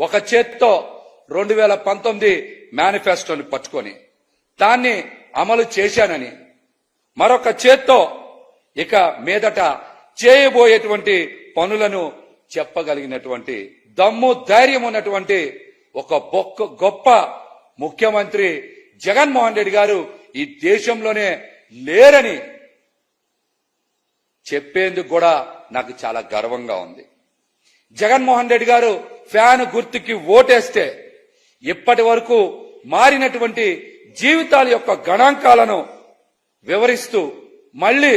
ఒక చేత్తో 2019 మేనిఫెస్టోని పట్టుకొని దాన్ని అమలు చేశానని, మరొక చేత్తో ఇక మీదట చేయబోయేటువంటి పనులను చెప్పగలిగినటువంటి దమ్ము ధైర్యం ఉన్నటువంటి ఒక గొప్ప ముఖ్యమంత్రి జగన్మోహన్ రెడ్డి గారు ఈ దేశంలోనే లేరని చెప్పేందుకు కూడా నాకు చాలా గర్వంగా ఉంది. జగన్మోహన్ రెడ్డి గారు ఫ్యాన్ గుర్తుకి ఓటేస్తే ఇప్పటి వరకు మారినటువంటి జీవితాల యొక్క గణాంకాలను వివరిస్తూ మళ్ళీ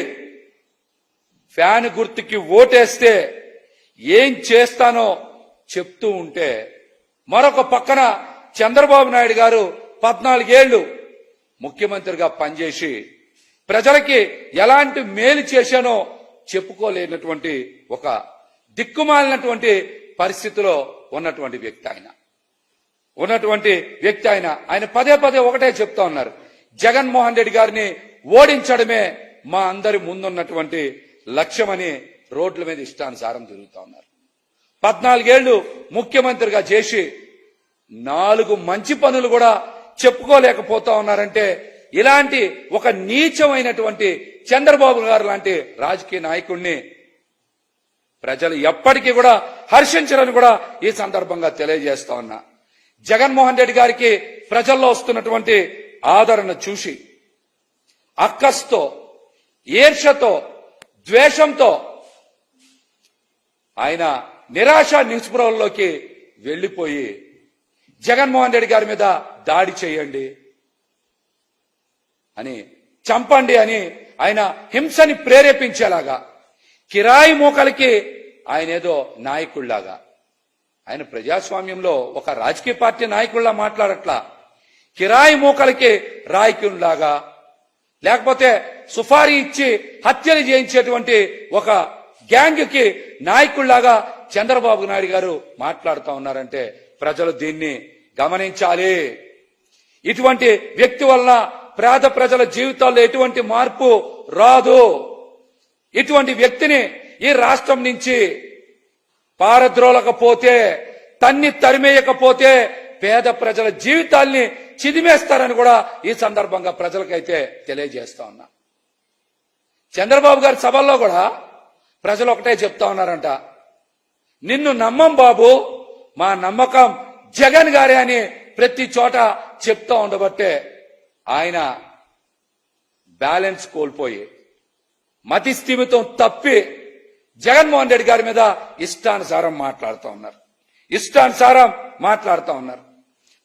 ఫ్యాన్ గుర్తుకి ఓటేస్తే ఏం చేస్తానో చెప్తూ ఉంటే, మరొక పక్కన చంద్రబాబు నాయుడు గారు 14 ఏళ్లు ముఖ్యమంత్రిగా పనిచేసి ప్రజలకి ఎలాంటి మేలు చేశానో చెప్పుకోలేనటువంటి ఒక దిక్కుమాలినటువంటి పరిస్థితిలో ఉన్నటువంటి వ్యక్తి ఆయన పదే పదే ఒకటే చెప్తా ఉన్నారు, జగన్మోహన్ రెడ్డి గారిని ఓడించడమే మా అందరి ముందున్నటువంటి లక్ష్యమని రోడ్ల మీద ఇష్టానుసారం తిరుగుతా ఉన్నారు. 14 ఏళ్లు ముఖ్యమంత్రిగా చేసి 4 మంచి పనులు కూడా చెప్పుకోలేకపోతా ఉన్నారంటే, ఇలాంటి ఒక నీచమైనటువంటి చంద్రబాబు గారు లాంటి రాజకీయ నాయకుడిని ప్రజలు ఎప్పటికీ కూడా హర్షించరని కూడా ఈ సందర్భంగా తెలియజేస్తా ఉన్నా. జగన్మోహన్ రెడ్డి గారికి ప్రజల్లో వస్తున్నటువంటి ఆదరణ చూసి అక్కస్తో, ఈర్ష్యతో, ద్వేషంతో ఆయన నిరాశ నిస్పృహల్లోకి వెళ్లిపోయి జగన్మోహన్ రెడ్డి గారి మీద దాడి చేయండి అని, చంపండి అని ఆయన హింసని ప్రేరేపించేలాగా, కిరాయి మోకలకి ఆయన ఏదో నాయకుళ్లాగా, ఆయన ప్రజాస్వామ్యంలో ఒక రాజకీయ పార్టీ నాయకుల్లా మాట్లాడట్లా, కిరాయి మోకలకి రాయకుల్లాగా, లేకపోతే సుఫారీ ఇచ్చి హత్యలు చేయించేటువంటి ఒక గ్యాంగ్ కి నాయకుల్లాగా చంద్రబాబు నాయుడు గారు మాట్లాడుతూ ఉన్నారంటే ప్రజలు దీన్ని గమనించాలి. ఇటువంటి వ్యక్తి వలన పేద ప్రజల జీవితాల్లో ఎటువంటి మార్పు రాదు. ఇటువంటి వ్యక్తిని ఈ రాష్ట్రం నుంచి పారద్రోలకపోతే, తన్ని తరిమేయకపోతే పేద ప్రజల జీవితాల్ని చిదిమేస్తారని కూడా ఈ సందర్భంగా ప్రజలకైతే తెలియజేస్తా ఉన్నా. చంద్రబాబు గారి సభల్లో కూడా ప్రజలు ఒకటే చెప్తా ఉన్నారంట, నిన్ను నమ్మం బాబు, మా నమ్మకం జగన్ గారే అని ప్రతి చోట చెప్తా ఉండబట్టే ఆయన బ్యాలెన్స్ కోల్పోయి మతి స్థిమితం తప్పి జగన్మోహన్ రెడ్డి గారి మీద ఇష్టానుసారం మాట్లాడుతూ ఉన్నారు.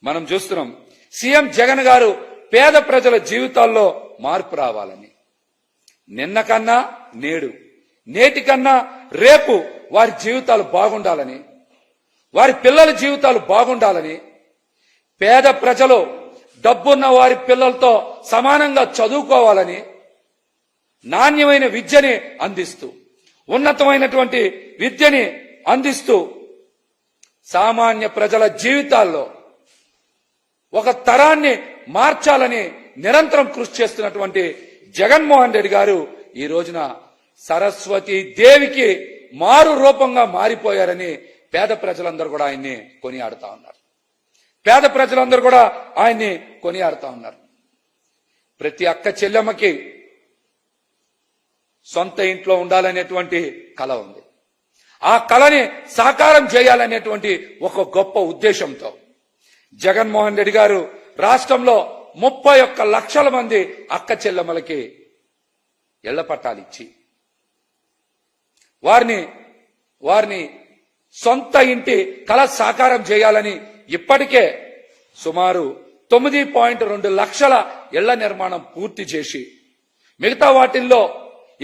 మనం చూస్తున్నాం, సీఎం జగన్ గారు పేద ప్రజల జీవితాల్లో మార్పు రావాలని, నిన్న కన్నా నేడు, నేటి కన్నా రేపు వారి జీవితాలు బాగుండాలని, వారి పిల్లల జీవితాలు బాగుండాలని, పేద ప్రజలు డబ్బున్న వారి పిల్లలతో సమానంగా చదువుకోవాలని, నాణ్యమైన విద్యని అందిస్తూ, ఉన్నతమైనటువంటి విద్యని అందిస్తూ సామాన్య ప్రజల జీవితాల్లో ఒక తరాన్ని మార్చాలని నిరంతరం కృషి చేస్తున్నటువంటి జగన్మోహన్ రెడ్డి గారు ఈ రోజున సరస్వతి దేవికి మారు రూపంగా మారిపోయారని పేద ప్రజలందరూ కూడా ఆయన్ని కొనియాడుతా ఉన్నారు. ప్రతి అక్క చెల్లెమ్మకి సొంత ఇంట్లో ఉండాలనేటువంటి కళ ఉంది. ఆ కళని సాకారం చేయాలనేటువంటి ఒక గొప్ప ఉద్దేశంతో జగన్మోహన్ రెడ్డి గారు రాష్ట్రంలో 31 లక్షల మంది అక్క చెల్లెమ్మలకి ఇళ్ల పట్టాలు ఇచ్చి వారిని సొంత ఇంటి కళ సాకారం చేయాలని ఇప్పటికే సుమారు 9.2 లక్షల ఇళ్ల నిర్మాణం పూర్తి చేసి, మిగతా వాటిల్లో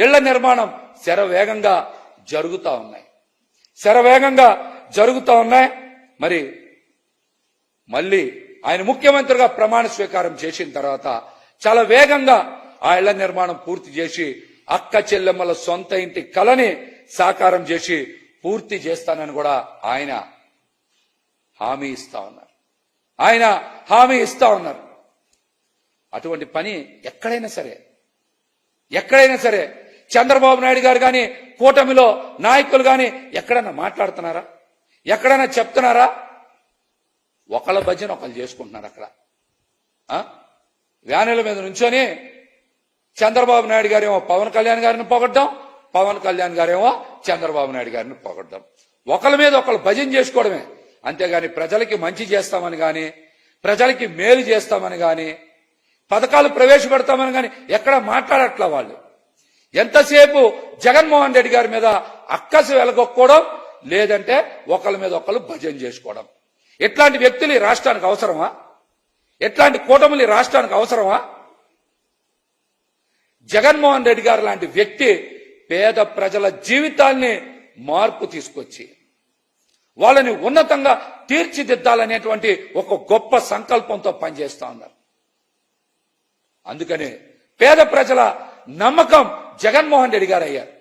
ఇళ్ల నిర్మాణం శరవేగంగా జరుగుతా ఉన్నాయి. మరి మళ్ళీ ఆయన ముఖ్యమంత్రిగా ప్రమాణ స్వీకారం చేసిన తర్వాత చాలా వేగంగా ఆ ఇళ్ల నిర్మాణం పూర్తి చేసి అక్క చెల్లెమ్మల సొంత ఇంటి కలని సాకారం చేసి పూర్తి చేస్తానని కూడా ఆయన హామీ ఇస్తా ఉన్నారు. అటువంటి పని ఎక్కడైనా సరే చంద్రబాబు నాయుడు గారు కానీ, కూటమిలో నాయకులు కానీ ఎక్కడైనా మాట్లాడుతున్నారా? ఎక్కడైనా చెప్తున్నారా? ఒకళ్ళ భజన ఒకళ్ళు చేసుకుంటున్నారు అక్కడ. వ్యానుల మీద నుంచొని చంద్రబాబు నాయుడు గారేమో పవన్ కళ్యాణ్ గారిని పొగడ్డం, పవన్ కళ్యాణ్ గారేమో చంద్రబాబు నాయుడు గారిని పొగడ్డం. ఒకళ్ళ మీద ఒకళ్ళు భజన చేసుకోవడమే, అంతేగాని ప్రజలకి మంచి చేస్తామని గాని, ప్రజలకి మేలు చేస్తామని గాని, పథకాలు ప్రవేశపెడతామని గాని ఎక్కడ మాట్లాడట్లా వాళ్ళు. ఎంతసేపు జగన్మోహన్ రెడ్డి గారి మీద అక్కసు వెలగొక్కోవడం, లేదంటే ఒకళ్ళ మీద ఒకళ్ళు భజన చేసుకోవడం. ఎట్లాంటి వ్యక్తులు ఈ రాష్ట్రానికి అవసరమా? ఎట్లాంటి కూటములు ఈ రాష్ట్రానికి అవసరమా? జగన్మోహన్ రెడ్డి గారు లాంటి వ్యక్తి పేద ప్రజల జీవితాల్ని మార్పు తీసుకొచ్చి వాళ్ళని ఉన్నతంగా తీర్చిదిద్దాలనేటువంటి ఒక గొప్ప సంకల్పంతో పనిచేస్తా ఉన్నారు. అందుకని పేద ప్రజల నమ్మకం జగన్మోహన్ రెడ్డి గారు అయ్యారు.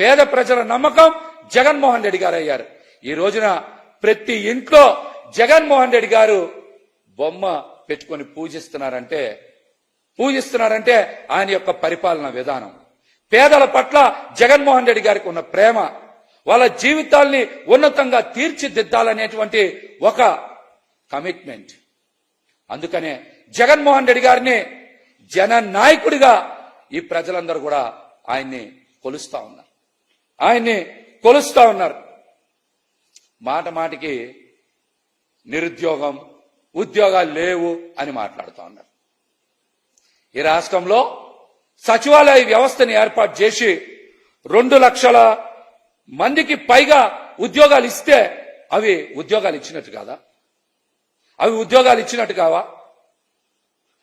పేద ప్రజల నమ్మకం జగన్మోహన్ రెడ్డి గారు అయ్యారు. ఈ రోజున ప్రతి ఇంట్లో జగన్మోహన్ రెడ్డి గారు బొమ్మ పెట్టుకొని పూజిస్తున్నారంటే ఆయన యొక్క పరిపాలన విధానం, పేదల పట్ల జగన్మోహన్ రెడ్డి గారికి ఉన్న ప్రేమ, వాళ్ళ జీవితాల్ని ఉన్నతంగా తీర్చిదిద్దాలనేటువంటి ఒక కమిట్మెంట్. అందుకనే జగన్మోహన్ రెడ్డి గారిని జననాయకుడిగా ఈ ప్రజలందరూ కూడా ఆయన్ని కొలుస్తా ఉన్నారు. మాట మాటికి నిరుద్యోగం, ఉద్యోగాలు లేవు అని మాట్లాడుతూ ఉన్నారు. ఈ రాష్ట్రంలో సచివాలయ వ్యవస్థని ఏర్పాటు చేసి 2 లక్షల మందికి పైగా ఉద్యోగాలు ఇస్తే అవి ఉద్యోగాలు ఇచ్చినట్టు కాదా? అవి ఉద్యోగాలు ఇచ్చినట్టు కావా?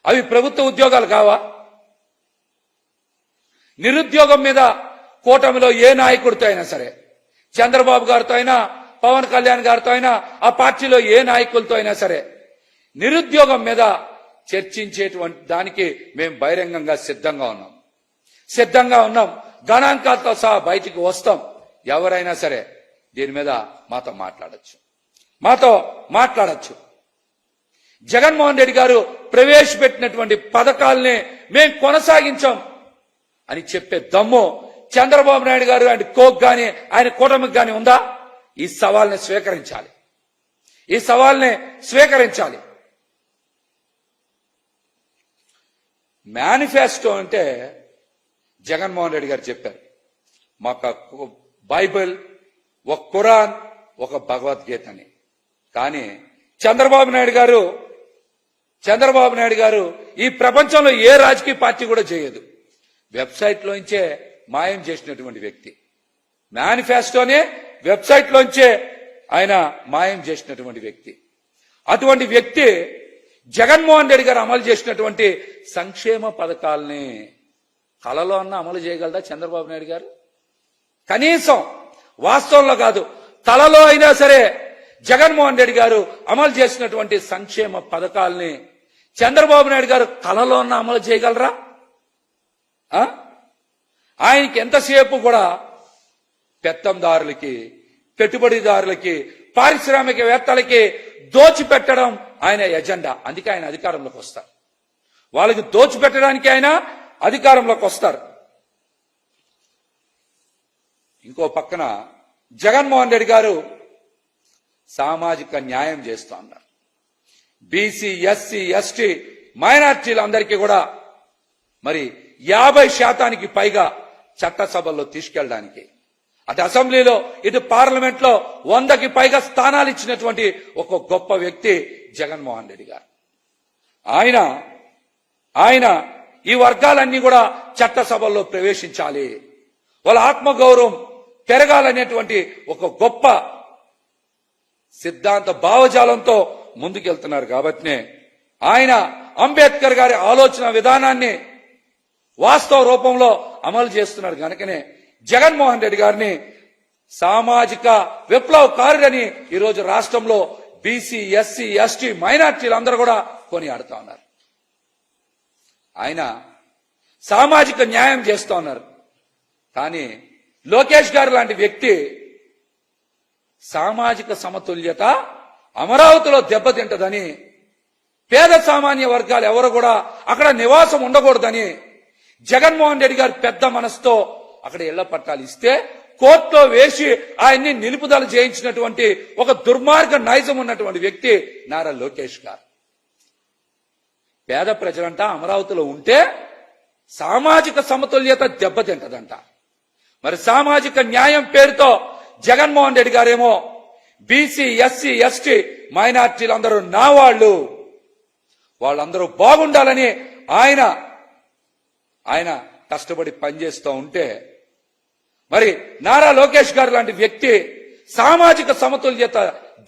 అవి ప్రభుత్వ ఉద్యోగాలు కావా? నిరుద్యోగం మీద కూటమిలో ఏ నాయకుడితో అయినా సరే, చంద్రబాబు గారితో అయినా, పవన్ కళ్యాణ్ గారితో అయినా, ఆ పార్టీలో ఏ నాయకులతో అయినా సరే, నిరుద్యోగం మీద చర్చించేటువంటి దానికి మేము బహిరంగంగా సిద్ధంగా ఉన్నాం. గణాంకాలతో సహా బయటికి వస్తాం. ఎవరైనా సరే దీని మీద మాతో మాట్లాడచ్చు. జగన్మోహన్ రెడ్డి గారు ప్రవేశపెట్టినటువంటి పథకాల్ని మేము కొనసాగించాం అని చెప్పే దమ్ము చంద్రబాబు నాయుడు గారు ఆయన కోక్ గాని, ఆయన కూటమికి గాని ఉందా? ఈ సవాల్ని స్వీకరించాలి. మేనిఫెస్టో అంటే జగన్మోహన్ రెడ్డి గారు చెప్పారు, మాకు బైబిల్, ఒక ఖురాన్, ఒక భగవద్గీత అని. కానీ చంద్రబాబు నాయుడు గారు ఈ ప్రపంచంలో ఏ రాజకీయ పార్టీ కూడా చేయదు. వెబ్సైట్లోంచే మాయం చేసినటువంటి వ్యక్తి, మేనిఫెస్టోనే వెబ్సైట్లోంచే ఆయన మాయం చేసినటువంటి వ్యక్తి. అటువంటి వ్యక్తి జగన్మోహన్ రెడ్డి గారు అమలు చేసినటువంటి సంక్షేమ పథకాలని కలలో అన్న అమలు చేయగలదా చంద్రబాబు నాయుడు గారు? కనీసం వాస్తవంలో కాదు, కలలో అయినా సరే జగన్మోహన్ రెడ్డి గారు అమలు చేసినటువంటి సంక్షేమ పథకాల్ని చంద్రబాబు నాయుడు గారు కలలో అన్న అమలు చేయగలరా? ఆయనకి ఎంతసేపు కూడా పెత్తందారులకి, పెట్టుబడిదారులకి, పారిశ్రామికవేత్తలకి దోచిపెట్టడం ఆయన ఎజెండా. అందుకే ఆయన అధికారంలోకి వస్తారు. వాళ్ళకి దోచిపెట్టడానికి ఆయన అధికారంలోకి వస్తారు. ఇంకో పక్కన జగన్మోహన్ రెడ్డి గారు సామాజిక న్యాయం చేస్తూ ఉన్నారు. బీసీ, ఎస్సీ, ఎస్టీ, మైనార్టీలందరికీ కూడా మరి 50% పైగా చట్టసభల్లో తీసుకెళ్ళడానికి, అటు అసెంబ్లీలో ఇటు పార్లమెంట్ లో 100కి పైగా స్థానాలు ఇచ్చినటువంటి ఒక గొప్ప వ్యక్తి జగన్మోహన్ రెడ్డి గారు. ఆయన ఈ వర్గాలన్నీ కూడా చట్టసభల్లో ప్రవేశించాలి, వాళ్ళ ఆత్మగౌరవం పెరగాలనేటువంటి ఒక గొప్ప సిద్ధాంత భావజాలంతో ముందుకెళ్తున్నారు. కాబట్టినే ఆయన అంబేద్కర్ గారి ఆలోచన విధానాన్ని వాస్తవ రూపంలో అమలు చేస్తున్నారు. కనుకనే జగన్మోహన్ రెడ్డి గారిని సామాజిక విప్లవకారుడని ఈరోజు రాష్ట్రంలో బీసీ, ఎస్సీ, ఎస్టీ, మైనార్టీలందరూ కూడా కొనియాడుతా ఉన్నారు. ఆయన సామాజిక న్యాయం చేస్తూ ఉన్నారు. కానీ లోకేష్ గారు లాంటి వ్యక్తి సామాజిక సమతుల్యత అమరావతిలో దెబ్బతింటదని, పేద సామాన్య వర్గాలు ఎవరు కూడా అక్కడ నివాసం ఉండకూడదని జగన్మోహన్ రెడ్డి గారు పెద్ద మనసుతో అక్కడ ఇళ్ల పట్టాలు ఇస్తే కోర్టులో వేసి ఆయన్ని నిలుపుదల చేయించినటువంటి ఒక దుర్మార్గ నైజం ఉన్నటువంటి వ్యక్తి నారా లోకేష్ గారు. పేద ప్రజలంట అమరావతిలో ఉంటే సామాజిక సమతుల్యత దెబ్బతింటదంట. మరి సామాజిక న్యాయం పేరుతో జగన్మోహన్ రెడ్డి గారేమో బీసీ, ఎస్సీ, ఎస్టీ, మైనార్టీలందరూ నా వాళ్ళందరూ బాగుండాలని ఆయన కష్టపడి పనిచేస్తూ ఉంటే, మరి నారా లోకేష్ గారు లాంటి వ్యక్తి సామాజిక సమతుల్యత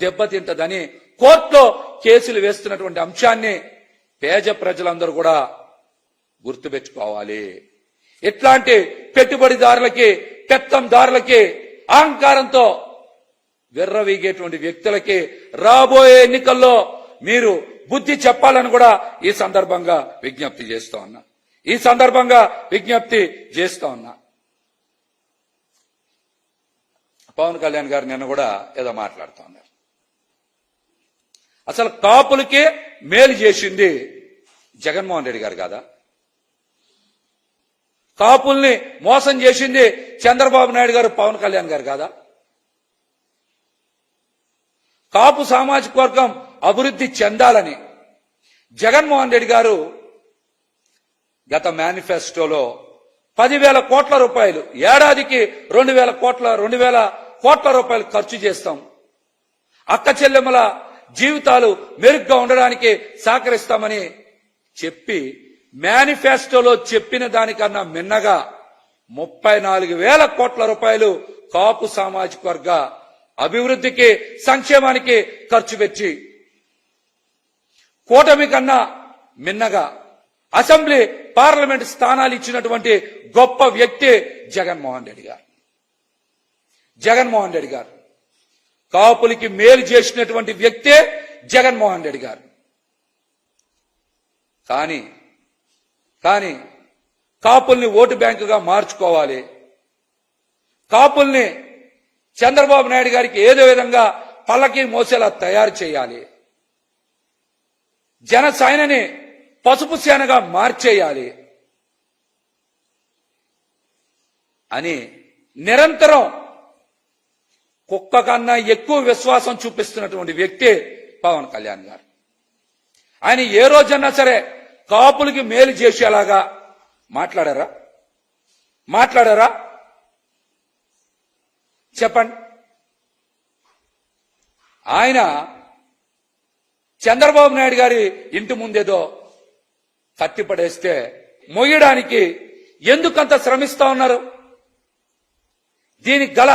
దెబ్బతింటదని కోర్టులో కేసులు వేస్తున్నటువంటి అంశాన్ని పేద ప్రజలందరూ కూడా గుర్తుపెట్టుకోవాలి. ఇట్లాంటి పెట్టుబడిదారులకి, పెత్తందారులకి, అహంకారంతో విర్రవీగేటువంటి వ్యక్తులకి రాబోయే ఎన్నికల్లో మీరు బుద్ధి చెప్పాలని కూడా ఈ సందర్భంగా విజ్ఞప్తి చేస్తా ఉన్నా. పవన్ కళ్యాణ్ గారు నిన్న కూడా ఏదో మాట్లాడుతూ ఉన్నారు. అసలు కాపులకి మేలు చేసింది జగన్మోహన్ రెడ్డి గారు కాదా? కాపుల్ని మోసం చేసింది చంద్రబాబు నాయుడు గారు, పవన్ కళ్యాణ్ గారు కాదా? కాపు సామాజిక వర్గం అభివృద్ధి చెందాలని జగన్మోహన్ రెడ్డి గారు గత మేనిఫెస్టోలో 10,000 కోట్ల రూపాయలు, ఏడాదికి 2,000 కోట్ల రూపాయలు ఖర్చు చేస్తాం, అక్క చెల్లెమ్మల జీవితాలు మెరుగ్గా ఉండడానికి సహకరిస్తామని చెప్పి మేనిఫెస్టోలో చెప్పిన దానికన్నా మిన్నగా 34,000 కోట్ల రూపాయలు కాపు సామాజిక వర్గ అభివృద్ధికి, సంక్షేమానికి ఖర్చు పెట్టి కూటమి కన్నా మిన్నగా అసెంబ్లీ, పార్లమెంట్ స్థానాలు ఇచ్చినటువంటి గొప్ప వ్యక్తి జగన్మోహన్ రెడ్డి గారు. కాపులకి మేలు చేసినటువంటి వ్యక్తే జగన్మోహన్ రెడ్డి గారు. కానీ కాపుల్ని ఓటు బ్యాంకుగా మార్చుకోవాలి, కాపుల్ని చంద్రబాబు నాయుడు గారికి ఏదో విధంగా పల్లకి మోసేలా తయారు చేయాలి, జనసేనని పసుపు సేనగా మార్చేయాలి అని నిరంతరం కుక్క కన్నా ఎక్కువ విశ్వాసం చూపిస్తున్నటువంటి వ్యక్తి పవన్ కళ్యాణ్ గారు. ఆయన ఏ రోజన్నా సరే కాపులకి మేలు చేసేలాగా మాట్లాడారా? చెప్పండి. ఆయన చంద్రబాబు నాయుడు గారి ఇంటి ముందేదో కట్టిపడేస్తే మొయ్యడానికి ఎందుకంత శ్రమిస్తా ఉన్నారు? దీనికి గల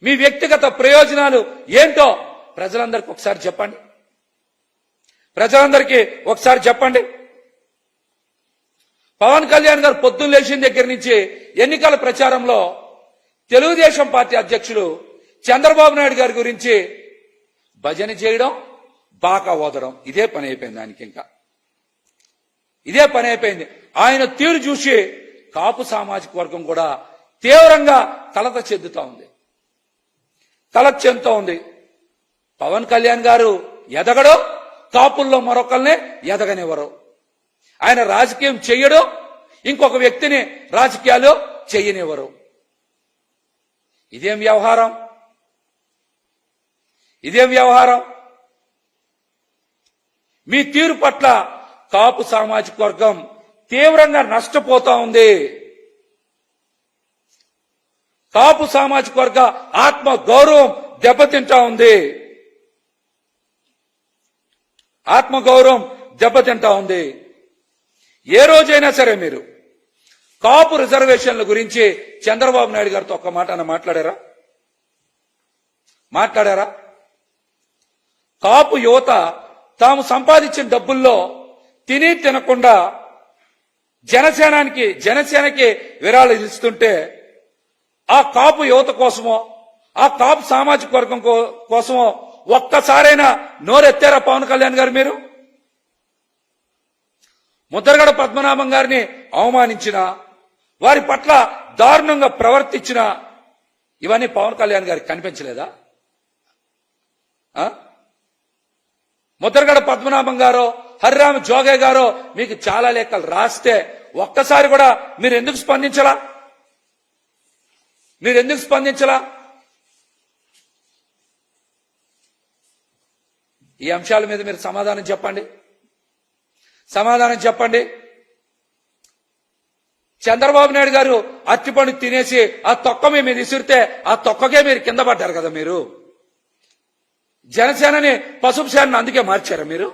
మీ వ్యక్తిగత ప్రయోజనాలు ఏంటో ప్రజలందరికీ ఒకసారి చెప్పండి. పవన్ కళ్యాణ్ గారు పొద్దున్న లేచిన దగ్గర నుంచి ఎన్నికల ప్రచారంలో తెలుగుదేశం పార్టీ అధ్యక్షులు చంద్రబాబు నాయుడు గారి గురించి భజన చేయడం, బాకా ఓదడం, ఇదే పని అయిపోయింది ఆయనకి. ఇంకా ఇదే పని అయిపోయింది. ఆయన తీరు చూసి కాపు సామాజిక వర్గం కూడా తీవ్రంగా కలత చెందుతూ ఉంది. పవన్ కళ్యాణ్ గారు ఎదగడో, కాపుల్లో మరొకరిని ఎదగనివ్వరు. ఆయన రాజకీయం చెయ్యడు, ఇంకొక వ్యక్తిని రాజకీయాలు చెయ్యనివ్వరు. ఇదేం వ్యవహారం? మీ తీరు పట్ల కాపు సామాజిక వర్గం తీవ్రంగా నష్టపోతా ఉంది. కాపు సామాజిక వర్గ ఆత్మ గౌరవం దెబ్బతింటా ఉంది. ఏ రోజైనా సరే మీరు కాపు రిజర్వేషన్ల గురించి చంద్రబాబు నాయుడు గారితో ఒక్క మాట మాట్లాడారా? కాపు యువత తాము సంపాదించిన డబ్బుల్లో తిని తినకుండా జనసేనకి విరాళాలు ఇస్తుంటే ఆ కాపు యువత కోసమో, ఆ కాపు సామాజిక వర్గం కోసమో ఒక్కసారైనా నోరెత్తారా పవన్ కళ్యాణ్ గారు? మీరు ముద్రగడ పద్మనాభం గారిని అవమానించిన, వారి పట్ల దారుణంగా ప్రవర్తించిన, ఇవన్నీ పవన్ కళ్యాణ్ గారికి కనిపించలేదా? ముద్రగడ పద్మనాభం గారో, హరిరామ జోగయ్య గారో మీకు చాలా లేఖలు రాస్తే ఒక్కసారి కూడా మీరు ఎందుకు స్పందించలా? మీరు ఎందుకు స్పందించలా? ఈ అంశాల మీద మీరు సమాధానం చెప్పండి. చంద్రబాబు నాయుడు గారు అరటిపండు తినేసి ఆ తొక్క మీద విసిరితే ఆ తొక్కకే మీరు కింద పడ్డారు కదా. మీరు జనసేనని పసుపు సేనని అందుకే మార్చారా? మీరు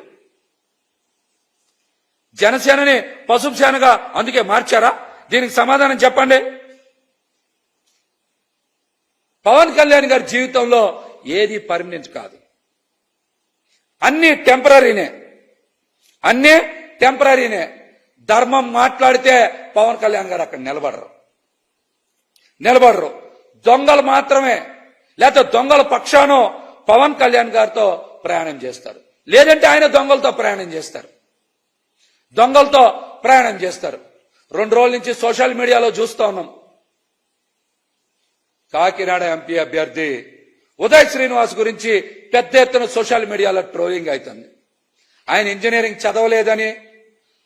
జనసేనని పసుపు సేనగా అందుకే మార్చారా? దీనికి సమాధానం చెప్పండి. పవన్ కళ్యాణ్ గారి జీవితంలో ఏది పర్మనెంట్ కాదు, అన్ని టెంపరీనే. ధర్మం మాట్లాడితే పవన్ కళ్యాణ్ గారు అక్కడ నిలబడరు. దొంగలు మాత్రమే, లేకపోతే దొంగల పక్షానో పవన్ కళ్యాణ్ గారితో ప్రయాణం చేస్తారు, లేదంటే ఆయన దొంగలతో ప్రయాణం చేస్తారు. 2 రోజుల నుంచి సోషల్ మీడియాలో చూస్తూ ఉన్నాం. కాకినాడ ఎంపీ అభ్యర్థి ఉదయ్ శ్రీనివాస్ గురించి పెద్ద ఎత్తున సోషల్ మీడియాలో ట్రోలింగ్ అవుతుంది. ఆయన ఇంజనీరింగ్ చదవలేదని,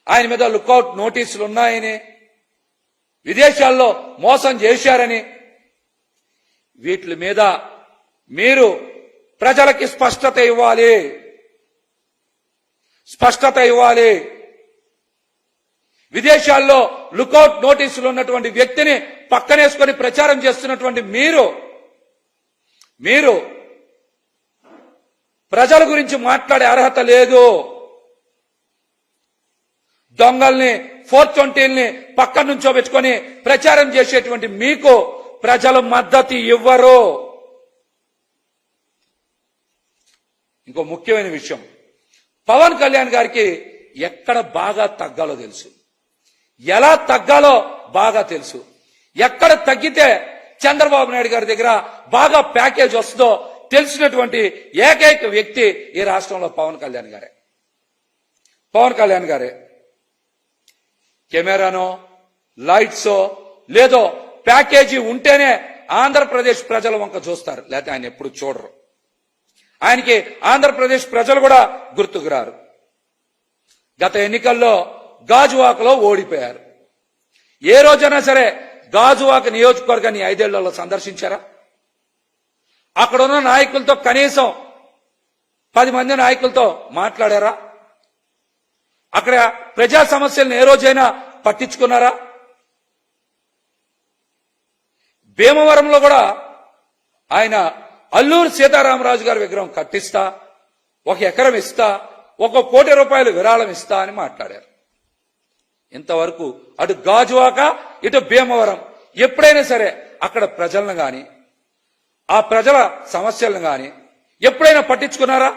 ఆయన మీద లుకౌట్ నోటీసులు ఉన్నాయని, విదేశాల్లో మోసం చేశారని, వీటి మీద మీరు ప్రజలకి స్పష్టత ఇవ్వాలి. విదేశాల్లో లుకౌట్ నోటీసులు ఉన్నటువంటి వ్యక్తిని పక్కనేసుకొని ప్రచారం చేస్తున్నటువంటి మీరు ప్రజల గురించి మాట్లాడే అర్హత లేదు. దొంగల్ని 420ని పక్కన నుంచో పెట్టుకొని ప్రచారం చేసేటువంటి మీకు ప్రజలు మద్దతు ఇవ్వరు. ఇంకో ముఖ్యమైన విషయం, పవన్ కళ్యాణ్ గారికి ఎక్కడ బాగా తగ్గాలో తెలుసు, ఎలా తగ్గాలో బాగా తెలుసు. ఎక్కడ తగ్గితే చంద్రబాబు నాయుడు గారి దగ్గర బాగా ప్యాకేజ్ వస్తుందో తెలిసినటువంటి ఏకైక వ్యక్తి ఈ రాష్ట్రంలో పవన్ కళ్యాణ్ గారే. కెమెరానో లైట్సో లేదో ప్యాకేజీ ఉంటేనే ఆంధ్రప్రదేశ్ ప్రజల వంక చూస్తారు, లేకపోతే ఆయన ఎప్పుడు చూడరు. ఆయనకి ఆంధ్రప్రదేశ్ ప్రజలు కూడా గుర్తుకు రారు. గత ఎన్నికల్లో గాజువాకలో ఓడిపోయారు. ఏ రోజైనా సరే గాజువాక నియోజకవర్గాన్ని 5 ఏళ్లలో సందర్శించారా? అక్కడున్న నాయకులతో కనీసం 10 మంది నాయకులతో మాట్లాడారా? అక్కడ ప్రజా సమస్యలను ఏ రోజైనా పట్టించుకున్నారా? భీమవరంలో కూడా ఆయన అల్లూరు సీతారామరాజు గారి విగ్రహం కట్టిస్తా, 1 ఎకరం ఇస్తా, 1 కోటి రూపాయలు విరాళం ఇస్తా అని మాట్లాడారు. ఇంతవరకు అటు గాజువాక ఇటు భీమవరం ఎప్పుడైనా సరే అక్కడ ప్రజలను గాని ఆ ప్రజల సమస్యలను గాని ఎప్పుడైనా పట్టించుకున్నారా?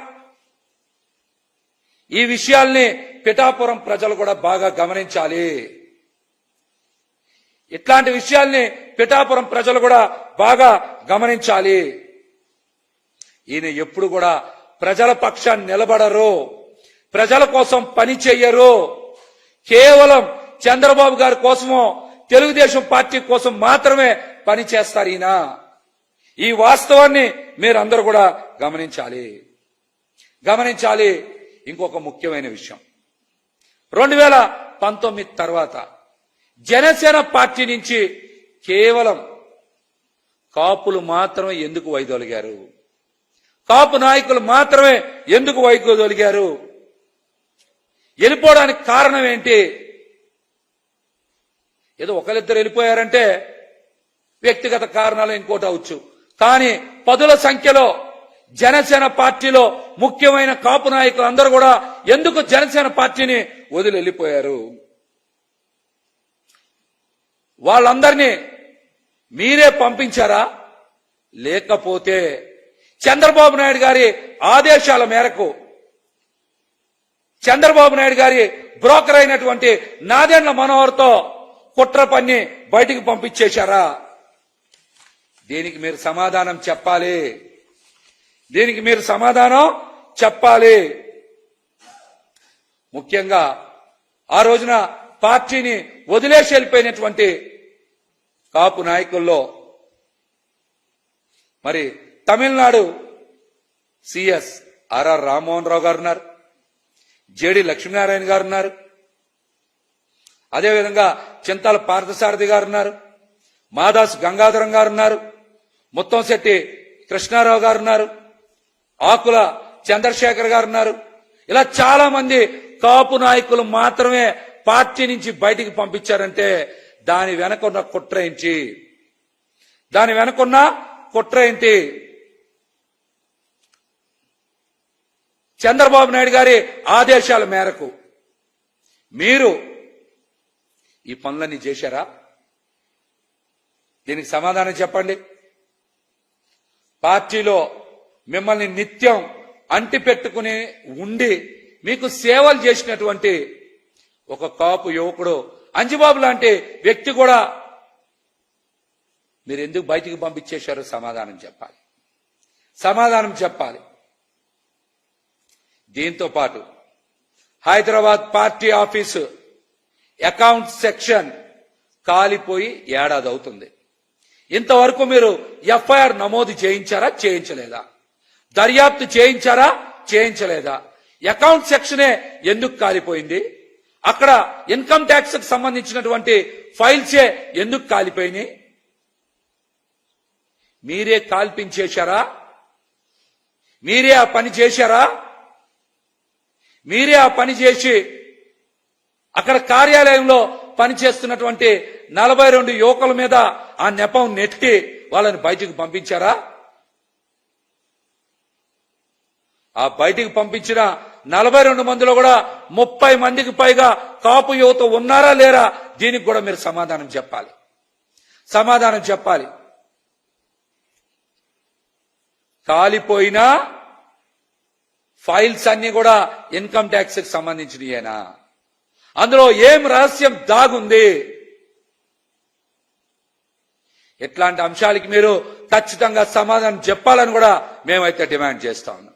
ఈ విషయాల్ని పిఠాపురం ప్రజలు కూడా బాగా గమనించాలి. ఇట్లాంటి విషయాల్ని పిఠాపురం ప్రజలు కూడా బాగా గమనించాలి. ఈయన ఎప్పుడు కూడా ప్రజల పక్షాన్ని నిలబడరు, ప్రజల కోసం పని చెయ్యరు. కేవలం చంద్రబాబు గారి కోసమో తెలుగుదేశం పార్టీ కోసం మాత్రమే పని చేస్తారు ఈయన. ఈ వాస్తవాన్ని మీరందరూ కూడా గమనించాలి. ఇంకొక ముఖ్యమైన విషయం, 2019 తర్వాత జనసేన పార్టీ నుంచి కేవలం కాపులు మాత్రమే ఎందుకు వైదొలిగారు? కాపు నాయకులు మాత్రమే ఎందుకు వైదొలిగారు? వెళ్ళిపోవడానికి కారణం ఏంటి? ఏదో ఒకరిద్దరు వెళ్ళిపోయారంటే వ్యక్తిగత కారణాలు ఇంకోటి అవచ్చు, కానీ 10ల సంఖ్యలో జనసేన పార్టీలో ముఖ్యమైన కాపు నాయకులు అందరూ కూడా ఎందుకు జనసేన పార్టీని వదిలి వెళ్ళిపోయారు? వాళ్ళందరినీ మీరే పంపించారా? లేకపోతే చంద్రబాబు నాయుడు గారి ఆదేశాల మేరకు చంద్రబాబు నాయుడు గారి బ్రోకర్ అయినటువంటి నాదెండ్ల మనోహర్తో కుట్ర పన్ని బయటికి పంపించేశారా? దీనికి మీరు సమాధానం చెప్పాలి. ముఖ్యంగా ఆ రోజున పార్టీని వదిలేసి వెళ్ళిపోయినటువంటి కాపు నాయకుల్లో మరి తమిళనాడు సిఎస్ ఆర్ఆర్ రామ్మోహన్ రావు గారు ఉన్నారు, జేడి లక్ష్మీనారాయణ గారు ఉన్నారు, అదేవిధంగా చింతాల పార్థసారథి గారు ఉన్నారు, మాదాసు గంగాధరం గారు ఉన్నారు, ముత్తంశెట్టి కృష్ణారావు గారు ఉన్నారు, ఆకుల చంద్రశేఖర్ గారు ఉన్నారు. ఇలా చాలా మంది కాపు నాయకులు మాత్రమే పార్టీ నుంచి బయటికి పంపించారంటే దాని వెనకున్న కుట్ర ఏంటి? దాని వెనకున్న కుట్ర ఏంటి? చంద్రబాబు నాయుడు గారి ఆదేశాల మేరకు మీరు ఈ పనులన్నీ చేశారా? దీనికి సమాధానం చెప్పండి. పార్టీలో మిమ్మల్ని నిత్యం అంటి పెట్టుకుని ఉండి మీకు సేవలు చేసినటువంటి ఒక కాపు యువకుడు అంజిబాబు లాంటి వ్యక్తి కూడా మీరు ఎందుకు బయటికి పంపించేశారో సమాధానం చెప్పాలి. సమాధానం చెప్పాలి. దీంతో పాటు Hyderabad party office account section కాలిపోయి ఏడాది అవుతుంది. ఇంతవరకు మీరు ఎఫ్ఐఆర్ నమోదు చేయించారా? చేయించలేదా? దర్యాప్తు చేయించారా? చేయించలేదా? అకౌంట్ సెక్షనే ఎందుకు కాలిపోయింది? అక్కడ ఇన్కమ్ ట్యాక్స్ కి సంబంధించినటువంటి ఫైల్సే ఎందుకు కాలిపోయినాయి? మీరే కాల్పించేశారా? మీరే ఆ పని చేశారా? మీరే ఆ పని చేసి అక్కడ కార్యాలయంలో పనిచేస్తున్నటువంటి 42 యువకుల మీద ఆ నెపం నెట్టి వాళ్ళని బయటికి పంపించారా? ఆ బయటికి పంపించిన 42 మందిలో కూడా 30 మందికి పైగా కాపు యువత ఉన్నారా లేరా? దీనికి కూడా మీరు సమాధానం చెప్పాలి. సమాధానం చెప్పాలి. కాలిపోయిన ఫైల్స్ అన్ని కూడా ఇన్కమ్ ట్యాక్స్ కి సంబంధించినయేనా? అందులో ఏం రహస్యం దాగుంది? ఇట్లాంటి అంశాలకి మీరు ఖచ్చితంగా సమాధానం చెప్పాలని కూడా మేమైతే డిమాండ్ చేస్తా ఉన్నాం.